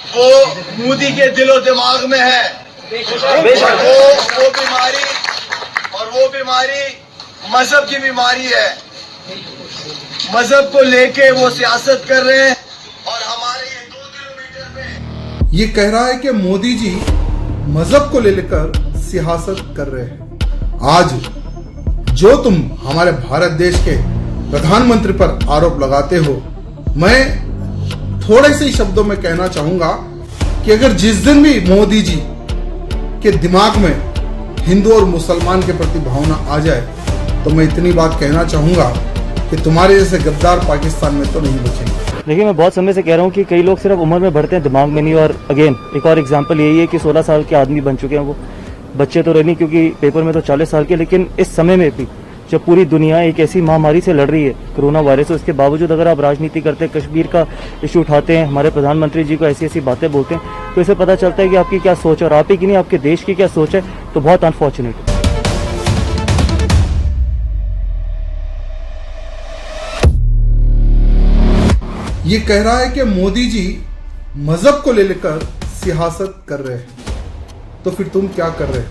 वो मोदी के दिलो दिमाग में है। वो बीमारी मजहब की बीमारी है। मजहब को लेके वो सियासत कर रहे हैं और हमारे ये 2 किलोमीटर में ये कह रहा है कि मोदी जी मजहब को लेकर सियासत कर रहे हैं। आज जो तुम हमारे भारत देश के प्रधानमंत्री पर आरोप लगाते हो, मैं थोड़े से ही शब्दों में कहना चाहूंगा कि अगर जिस दिन भी मोदी जी के दिमाग में हिंदू और मुसलमान के प्रति भावना आ जाए, तो मैं इतनी बात कहना चाहूंगा कि तुम्हारे जैसे गद्दार पाकिस्तान में तो नहीं बचेंगे। देखिए, मैं बहुत समय से कह रहा हूँ कि कई लोग सिर्फ उम्र में बढ़ते हैं, दिमाग में नहीं। और अगेन एक और एग्जांपल यही है कि 16 साल के आदमी बन चुके हैं। वो बच्चे तो रहे नहीं, क्योंकि पेपर में तो 40 साल के, लेकिन इस समय में भी जब पूरी दुनिया एक ऐसी महामारी से लड़ रही है, कोरोना वायरस, उसके बावजूद अगर आप राजनीति करते हैं, कश्मीर का इशू उठाते हैं, हमारे प्रधानमंत्री जी को ऐसी ऐसी बातें बोलते हैं, तो इससे पता चलता है कि आपकी क्या सोच है, और आप ही की नहीं, आपके देश की क्या सोच है। तो बहुत अनफॉर्चुनेट है। ये कह रहा है कि मोदी जी मजहब को लेकर सियासत कर रहे हैं, तो फिर तुम क्या कर रहे हो?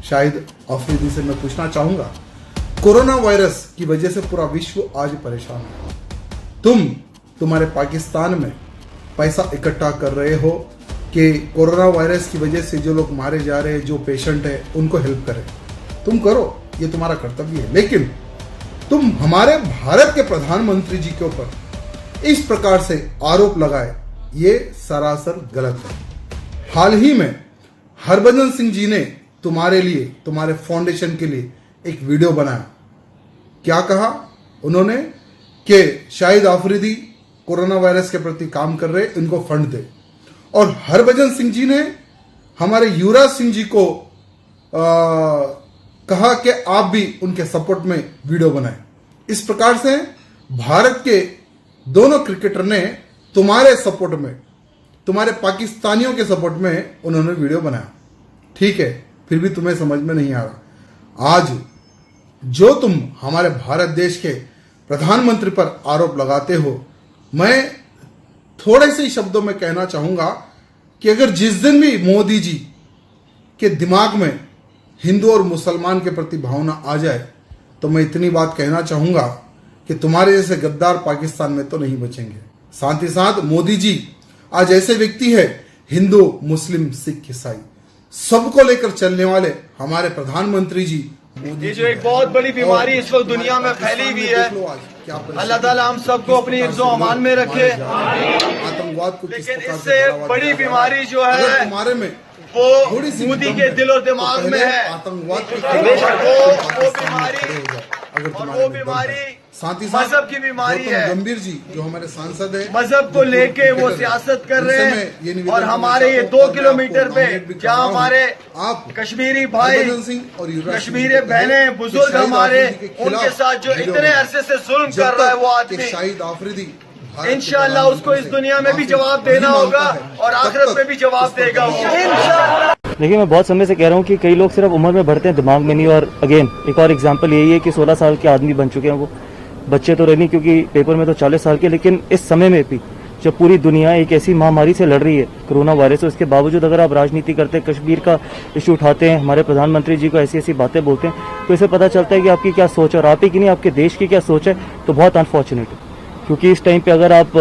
शाहिद आफरीदी से मैं पूछना चाहूंगा, कोरोना वायरस की वजह से पूरा विश्व आज परेशान है। तुम्हारे पाकिस्तान में पैसा इकट्ठा कर रहे हो कि कोरोना वायरस की वजह से जो लोग मारे जा रहे हैं, जो पेशेंट है, उनको हेल्प करें। तुम करो, ये तुम्हारा कर्तव्य है। लेकिन तुम हमारे भारत के प्रधानमंत्री जी के ऊपर इस प्रकार से आरोप लगाए, ये सरासर गलत है। हाल ही में हरभजन सिंह जी ने तुम्हारे लिए, तुम्हारे फाउंडेशन के लिए एक वीडियो बनाया। क्या कहा उन्होंने कि शाहिद आफरीदी कोरोना वायरस के प्रति काम कर रहे, इनको फंड दे। और हरभजन सिंह जी ने हमारे युवराज सिंह जी को कहा कि आप भी उनके सपोर्ट में वीडियो बनाएं। इस प्रकार से भारत के दोनों क्रिकेटर ने तुम्हारे सपोर्ट में, तुम्हारे पाकिस्तानियों के सपोर्ट में उन्होंने वीडियो बनाया। ठीक है, फिर भी तुम्हें समझ में नहीं आ रहा। आज जो तुम हमारे भारत देश के प्रधानमंत्री पर आरोप लगाते हो, मैं थोड़े से ही शब्दों में कहना चाहूंगा कि अगर जिस दिन भी मोदी जी के दिमाग में हिंदू और मुसलमान के प्रति भावना आ जाए, तो मैं इतनी बात कहना चाहूंगा कि तुम्हारे जैसे गद्दार पाकिस्तान में तो नहीं बचेंगे। साथ ही साथ मोदी जी आज ऐसे व्यक्ति है, हिंदू, मुस्लिम, सिख, ईसाई, सबको लेकर चलने वाले हमारे प्रधानमंत्री जी मोदी ये जो एक बहुत बड़ी बीमारी इस वक्त दुनिया में फैली हुई है, अल्लाह ताला हम सबको अपनी हिफ्ज़ो अमान में रखे। आतंकवाद को, लेकिन इससे बड़ी बीमारी जो है तुम्हारे में वो मोदी के दिलो दिमाग में है। आतंकवाद वो बीमारी साथ ही साथ मजहब की बीमारी है। गंभीर जी जो हमारे सांसद है, मजहब को लेके वो सियासत कर रहे हैं और हमारे ये 2 किलोमीटर पे क्या हमारे आप कश्मीरी भाई, कश्मीरी बहनें, बुजुर्ग हमारे, उनके साथ जो इतने अरसे से जुल्म कर रहा है वो आदमी, शाहिद आफरीदी इंशाल्लाह उसको इस दुनिया में भी जवाब देना होगा और आखिरत में भी जवाब देगा वो। देखिए, मैं बहुत समय से कह रहा हूँ कि कई लोग सिर्फ उम्र में बढ़ते हैं, दिमाग में नहीं। और अगेन एक और एग्जांपल यही है कि 16 साल के आदमी बन चुके हैं। वो बच्चे तो रहे नहीं, क्योंकि पेपर में तो 40 साल के, लेकिन इस समय में भी जब पूरी दुनिया एक ऐसी महामारी से लड़ रही है, कोरोना वायरस, उसके बावजूद अगर आप राजनीति करते हैं, कश्मीर का इशू उठाते हैं, हमारे प्रधानमंत्री जी को ऐसी ऐसी बातें बोलते हैं, तो इससे पता चलता है कि आपकी क्या सोच है, और आप ही की नहीं, आपके देश की क्या सोच है। तो बहुत अनफॉर्चुनेट है, क्योंकि इस टाइम पे अगर आप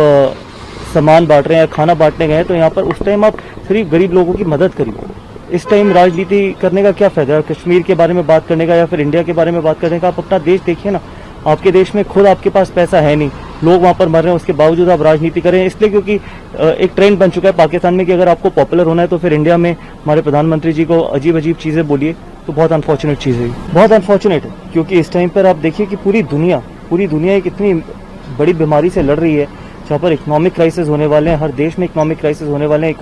सामान बांट रहे हैं या खाना बांटने गए हैं, तो यहाँ पर उस टाइम आप सिर्फ गरीब लोगों की मदद करिए। इस टाइम राजनीति करने का क्या फायदा है? कश्मीर के बारे में बात करने का या फिर इंडिया के बारे में बात करने का? आप अपना देश देखिए ना। आपके देश में खुद आपके पास पैसा है नहीं, लोग वहां पर मर रहे हैं, उसके बावजूद आप राजनीति करें। इसलिए क्योंकि एक ट्रेंड बन चुका है पाकिस्तान में कि अगर आपको पॉपुलर होना है तो फिर इंडिया में हमारे प्रधानमंत्री जी को अजीब अजीब चीजें बोलिए। तो बहुत अनफॉर्चुनेट चीज है, बहुत अनफॉर्चुनेट है, क्योंकि इस टाइम पर आप देखिए कि पूरी दुनिया एक इतनी बड़ी बीमारी से लड़ रही है, जहाँ पर इकोनॉमिक क्राइसिस होने वाले हैं, हर देश में इकोनॉमिक क्राइसिस होने वाले हैं,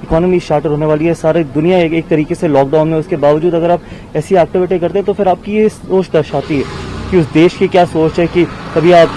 इकोनॉमी शार्टर होने वाली है, सारी दुनिया एक तरीके से लॉकडाउन में। उसके बावजूद अगर आप ऐसी एक्टिविटी करते हैं, तो फिर आपकी ये सोच दर्शाती है कि उस देश की क्या सोच है। कि कभी आप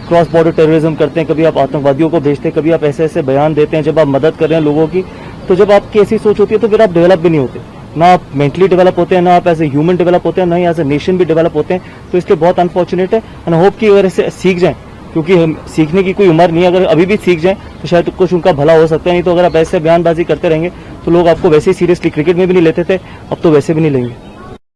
क्रॉस बॉर्डर टेररिज्म करते हैं, कभी आप आतंकवादियों को भेजते हैं, कभी आप ऐसे ऐसे बयान देते हैं जब आप मदद कर रहे हैं लोगों की। तो जब आपकी ऐसी सोच होती है, तो फिर आप डेवलप भी नहीं होते, ना आप मेंटली डेवलप होते हैं, ना आप एज ए ह्यूमन डेवलप होते हैं, ना ही एज ए नेशन भी डेवलप होते हैं। तो इसलिए बहुत अनफॉर्चुनेट है। एंड होप कि अगर इससे सीख जाएं क्योंकि हम सीखने की कोई उम्र नहीं है। अगर अभी भी सीख जाएं तो शायद कुछ उनका भला हो सकता है, नहीं तो अगर आप ऐसे बयानबाजी करते रहेंगे तो लोग आपको वैसे ही सीरियसली क्रिकेट में भी नहीं लेते थे, अब तो वैसे भी नहीं लेंगे।